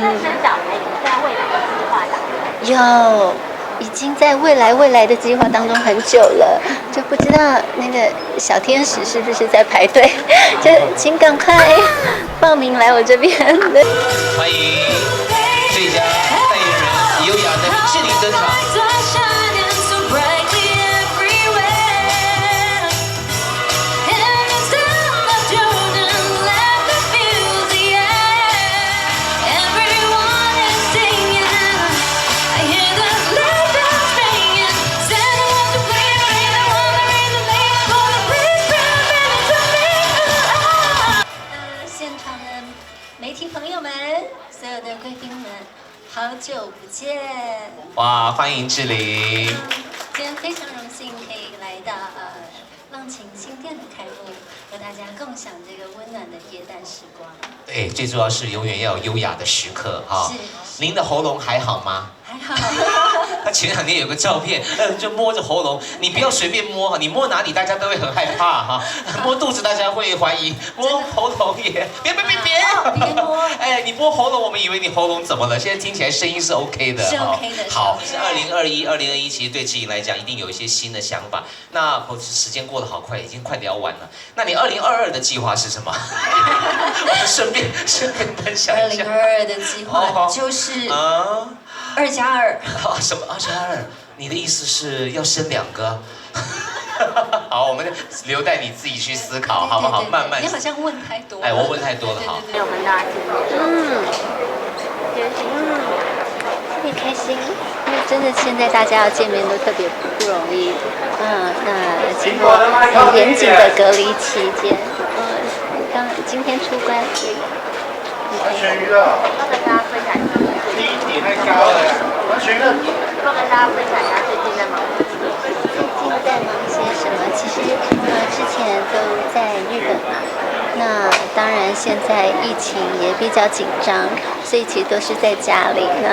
生小孩有在未来的计划当中？有，已经在未来的计划当中很久了，就不知道那个小天使是不是在排队，就请赶快报名来我这边。欢迎最佳代言人优雅的志玲登场。媒体朋友们，所有的贵宾们，好久不见！哇，欢迎志玲！今天非常荣幸可以来到浪琴新店的开幕，和大家共享这个温暖的耶诞时光。对，最重要是永远要有优雅的时刻哈。是。您的喉咙还好吗？还好。他前2天有个照片，就摸着喉咙，你不要随便摸哈，你摸哪里大家都会很害怕哈，摸肚子大家会怀疑，摸喉咙也别摸，哎，你摸喉咙，我们以为你喉咙怎么了？现在听起来声音是 OK 的，是 OK 的。好，是2021、2021，其实对志玲来讲一定有一些新的想法。那时间过得好快，已经快聊完了。那你2022的计划是什么？我们顺便分享一下。2022的计划就是2+2。什么2+2？你的意思是要生2个？好，我们留待你自己去思考，好不好？慢慢。你好像问太多。哎，我问太多了，好。我们大家见面。特别开心，因为真的现在大家要见面都特别不容易。那经过很严谨的隔离期间，今天出关。完全娱乐。要跟大家分享一下。第一点太高了。完全娱乐。要跟大家分享一下最近在忙什么。最近在忙些什么？其实之前都在日本嘛。那当然现在疫情也比较紧张，所以其实都是在家里，那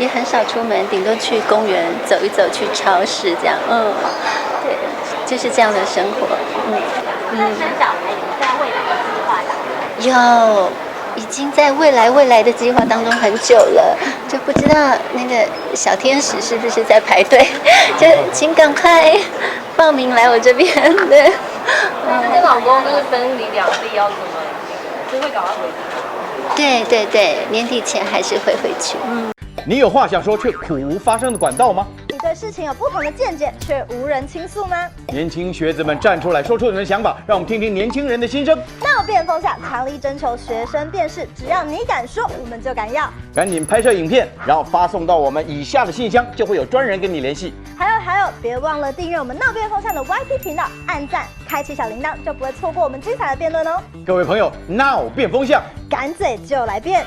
也很少出门，顶多去公园走一走，去超市这样。对，就是这样的生活。生小孩有在未来的计划当中？有。已经在未来的计划当中很久了，就不知道那个小天使是不是在排队，就请赶快报名来我这边。对。跟老公就是分离两地要怎么，就会赶快回去。对，年底前还是会回去。你有话想说却苦无发声的管道吗？你对事情有不同的见解却无人倾诉吗？年轻学子们站出来说出你们的想法，让我们听听年轻人的心声。闹变风向，强力征求学生辨识，只要你敢说，我们就敢要。赶紧拍摄影片，然后发送到我们以下的信箱，就会有专人跟你联系。还有，别忘了订阅我们闹变风向的 YT 频道，按赞，开启小铃铛，就不会错过我们精彩的辩论哦。各位朋友，闹变风向，敢嘴就来辩。